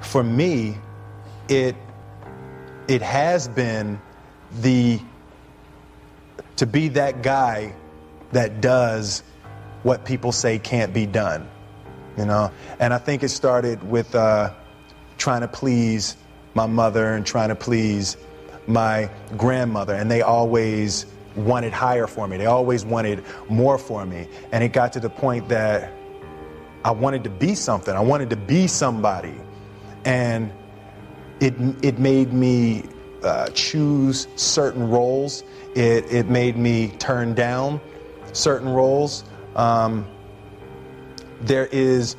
for me, it has been to be that guy that does what people say can't be done, you know? And I think it started with trying to please my mother and trying to please my grandmother, and they always wanted higher for me. They always wanted more for me. And it got to the point that I wanted to be something. I wanted to be somebody. And it made me choose certain roles. It made me turn down certain roles. There is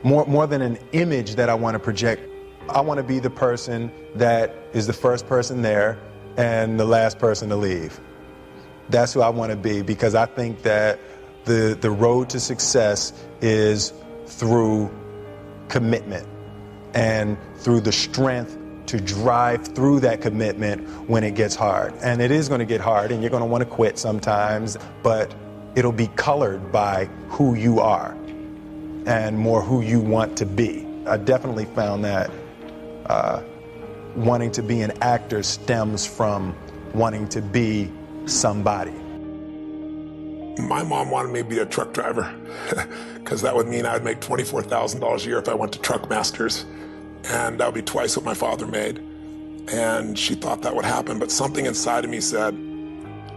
more than an image that I want to project. I want to be the person that is the first person there and the last person to leave. That's who I want to be, because I think that the road to success is through commitment and through the strength to drive through that commitment when it gets hard. And it is going to get hard, and you're going to want to quit sometimes, but it'll be colored by who you are and more who you want to be. I definitely found that wanting to be an actor stems from wanting to be somebody. My mom wanted me to be a truck driver because that would mean I'd make $24,000 a year if I went to Truck Masters, and that would be twice what my father made. And she thought that would happen, but something inside of me said,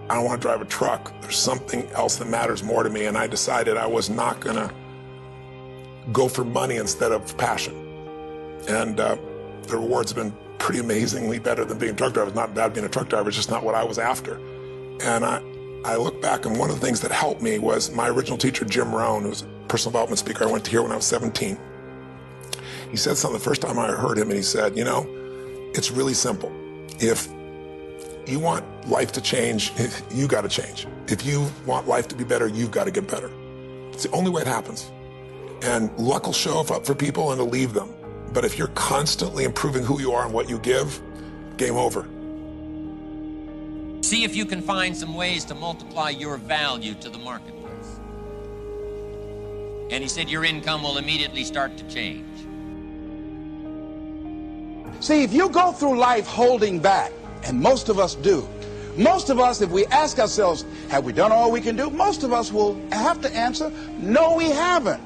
I don't want to drive a truck. There's something else that matters more to me, and I decided I was not gonna go for money instead of passion. And the rewards have been pretty amazingly better than being a truck driver. It's not bad being a truck driver, it's just not what I was after. And I look back, and one of the things that helped me was my original teacher, Jim Rohn, who was a personal development speaker I went to hear when I was 17. He said something the first time I heard him, and he said, you know, it's really simple. If you want life to change, you got to change. If you want life to be better, you've got to get better. It's the only way it happens. And luck will show up for people and it'll leave them. But if you're constantly improving who you are and what you give, game over. See if you can find some ways to multiply your value to the marketplace. And he said your income will immediately start to change. See, if you go through life holding back, and most of us do, most of us, if we ask ourselves, have we done all we can do? Most of us will have to answer, no, we haven't.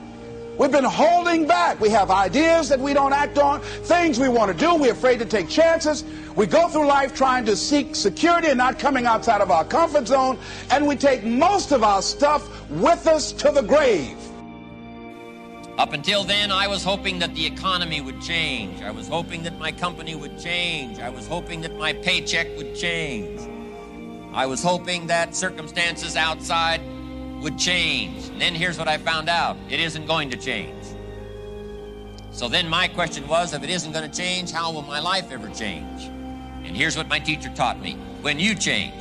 We've been holding back. We have ideas that we don't act on, things we want to do. We're afraid to take chances. We go through life trying to seek security and not coming outside of our comfort zone, and we take most of our stuff with us to the grave. Up until then, I was hoping that the economy would change. I was hoping that my company would change. I was hoping that my paycheck would change. I was hoping that circumstances outside would change. And then here's what I found out. It isn't going to change. So then my question was, if it isn't going to change, how will my life ever change? And here's what my teacher taught me. When you change,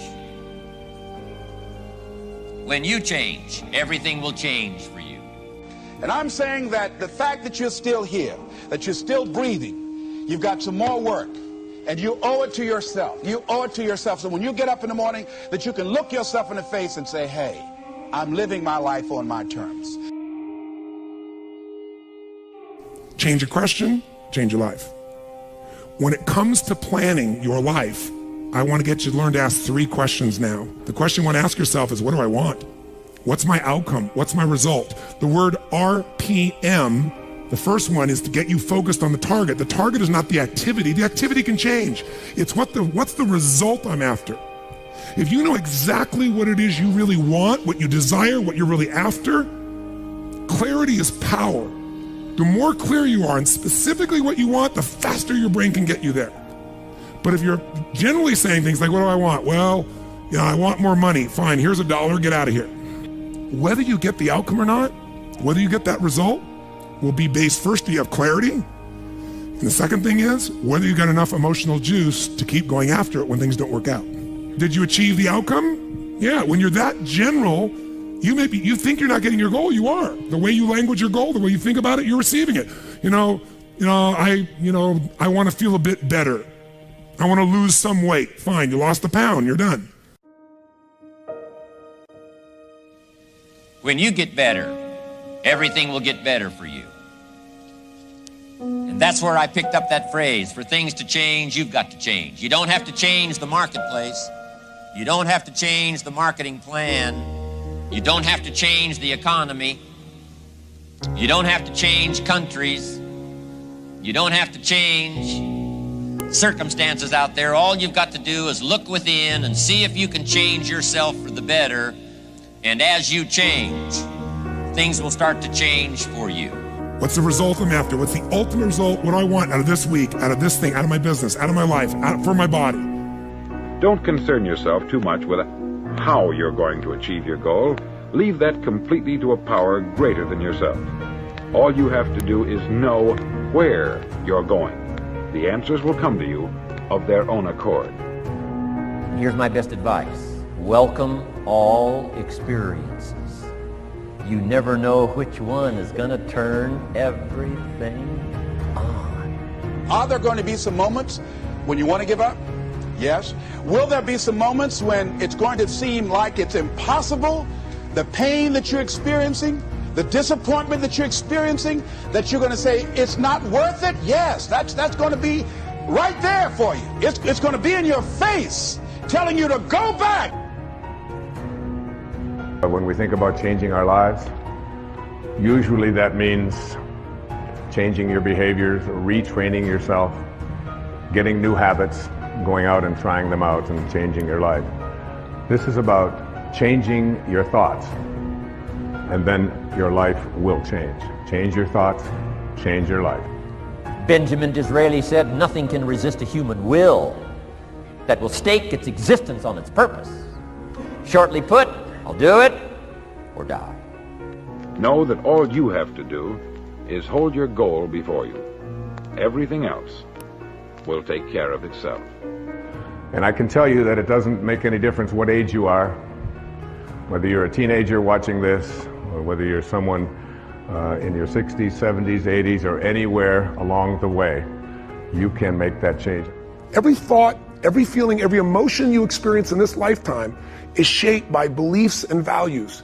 everything will change for you. And I'm saying that the fact that you're still here, that you're still breathing, you've got some more work, and you owe it to yourself. You owe it to yourself. So when you get up in the morning, that you can look yourself in the face and say, hey, I'm living my life on my terms. Change a question, change your life. When it comes to planning your life, I want to get you to learn to ask 3 questions now. The question you want to ask yourself is, what do I want? What's my outcome? What's my result? The word RPM, the first one, is to get you focused on the target. The target is not the activity. The activity can change. It's what's the result I'm after. If you know exactly what it is you really want, what you desire, what you're really after, clarity is power. The more clear you are and specifically what you want, the faster your brain can get you there. But if you're generally saying things like, what do I want? Well, you know, I want more money. Fine, here's $1, get out of here. Whether you get the outcome or not, whether you get that result, will be based first, do you have clarity? And the second thing is, whether you got enough emotional juice to keep going after it when things don't work out. Did you achieve the outcome? Yeah, when you're that general, you think you're not getting your goal, you are. The way you language your goal, the way you think about it, you're receiving it. I want to feel a bit better. I want to lose some weight. Fine, you lost a pound, you're done. When you get better, everything will get better for you. And That's where I picked up that phrase, for things to change, you've got to change. You don't have to change the marketplace. You don't have to change the marketing plan. You don't have to change the economy. You don't have to change countries. You don't have to change circumstances out there. All you've got to do is look within and see if you can change yourself for the better. And as you change, things will start to change for you. What's the result I'm after? What's the ultimate result? What do I want out of this week, out of this thing, out of my business, out of my life, for my body? Don't concern yourself too much with how you're going to achieve your goal. Leave that completely to a power greater than yourself. All you have to do is know where you're going. The answers will come to you of their own accord. Here's my best advice. Welcome all experiences. You never know which one is going to turn everything on. Are there going to be some moments when you want to give up? Yes. Will there be some moments when it's going to seem like it's impossible? The pain that you're experiencing, the disappointment that you're experiencing, that you're going to say, it's not worth it? Yes, that's going to be right there for you. It's going to be in your face, telling you to go back. When we think about changing our lives, usually that means changing your behaviors, retraining yourself, getting new habits, going out and trying them out and changing your life. This is about changing your thoughts, and then your life will change. Change your thoughts, change your life. Benjamin Disraeli said, nothing can resist a human will that will stake its existence on its purpose. Shortly put, I'll do it or die. Know that all you have to do is hold your goal before you. Everything else will take care of itself. And I can tell you that it doesn't make any difference what age you are, whether you're a teenager watching this, or whether you're someone in your 60s, 70s, 80s, or anywhere along the way, you can make that change. Every thought, every feeling, every emotion you experience in this lifetime is shaped by beliefs and values.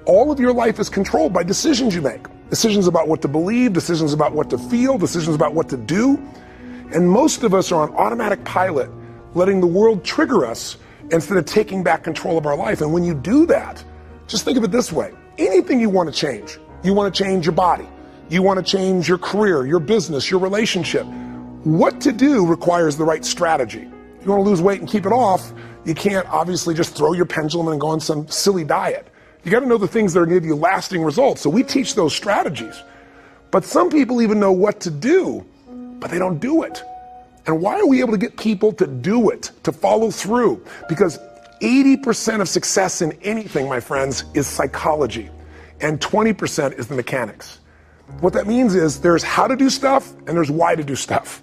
All of your life is controlled by decisions you make. Decisions about what to believe, decisions about what to feel, decisions about what to do. And most of us are on automatic pilot, letting the world trigger us instead of taking back control of our life. And when you do that, just think of it this way. Anything you want to change. You want to change your body. You want to change your career, your business, your relationship. What to do requires the right strategy. If you want to lose weight and keep it off, you can't obviously just throw your pendulum and go on some silly diet. You got to know the things that are going to give you lasting results. So we teach those strategies. But some people even know what to do, but they don't do it. And why are we able to get people to do it, to follow through? Because 80% of success in anything, my friends, is psychology, and 20% is the mechanics. What that means is there's how to do stuff and there's why to do stuff.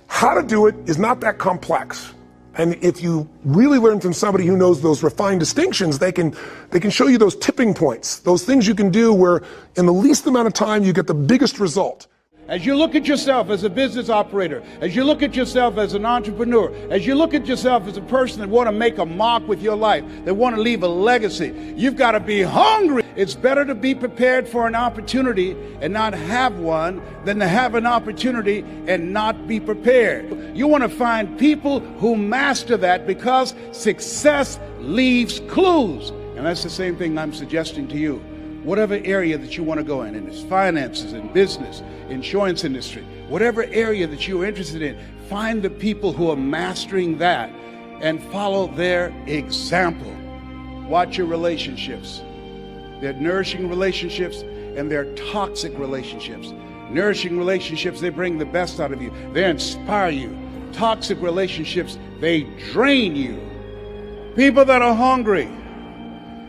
How to do it is not that complex. And if you really learn from somebody who knows those refined distinctions, they can show you those tipping points, those things you can do where in the least amount of time you get the biggest result. As you look at yourself as a business operator, as you look at yourself as an entrepreneur, as you look at yourself as a person that want to make a mark with your life, that want to leave a legacy, you've got to be hungry. It's better to be prepared for an opportunity and not have one than to have an opportunity and not be prepared. You want to find people who master that because success leaves clues. And that's the same thing I'm suggesting to you. Whatever area that you want to go in it's finances, in business, insurance industry, whatever area that you're interested in, find the people who are mastering that and follow their example. Watch your relationships. They're nourishing relationships and they're toxic relationships. Nourishing relationships, they bring the best out of you. They inspire you. Toxic relationships, they drain you. People that are hungry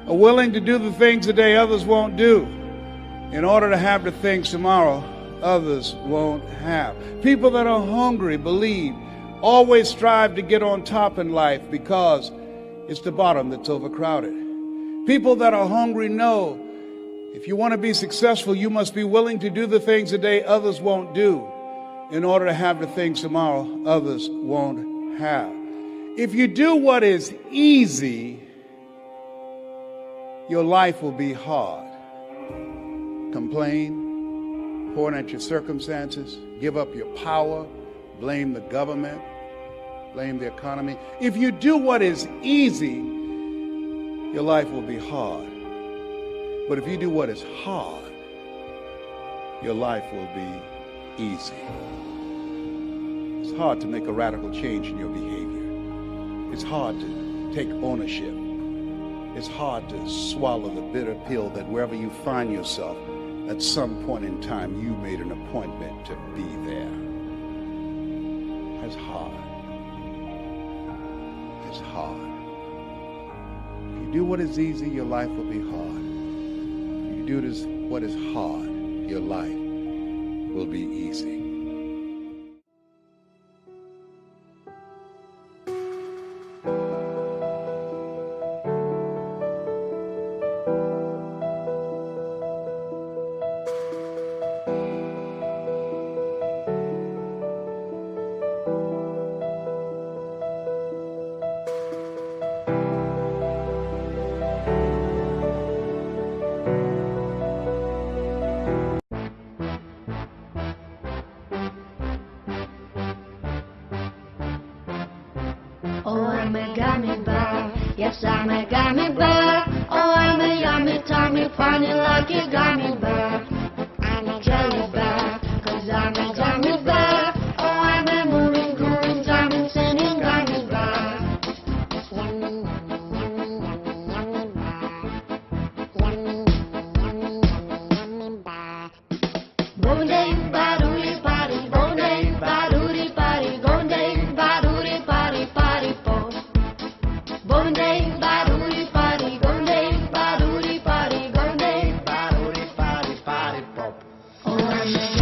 are willing to do the things today others won't do in order to have the things tomorrow others won't have. People that are hungry believe, always strive to get on top in life because it's the bottom that's overcrowded. People that are hungry know if you want to be successful, you must be willing to do the things today others won't do in order to have the things tomorrow others won't have. If you do what is easy, your life will be hard. Complain, point at your circumstances, give up your power, blame the government, blame the economy. If you do what is easy, your life will be hard. But if you do what is hard, your life will be easy. It's hard to make a radical change in your behavior. It's hard to take ownership. It's hard to swallow the bitter pill that wherever you find yourself, at some point in time, you made an appointment to be there. It's hard. It's hard. If you do what is easy, your life will be hard. If you do what is hard, your life will be easy. Oh, I'm a gummy bear. Yes, I'm a gummy bear. Oh, I'm a yummy, tummy, funny, lucky gummy bear. I'm a jelly bear, 'cause I'm a gummy bear. Oh, I'm a moving, grooving, drumming, singing gummy bear. Yummy, yummy, yummy, yummy bear. Yummy, yummy, yummy, yummy bear. Bonday, badooty, party, bonday, badooty, party, bonday, badooty, party, party, po. Bonday, badooty, party, bonday, badooty, party, bonday, badooty, party, party, pop. Oh, I'm a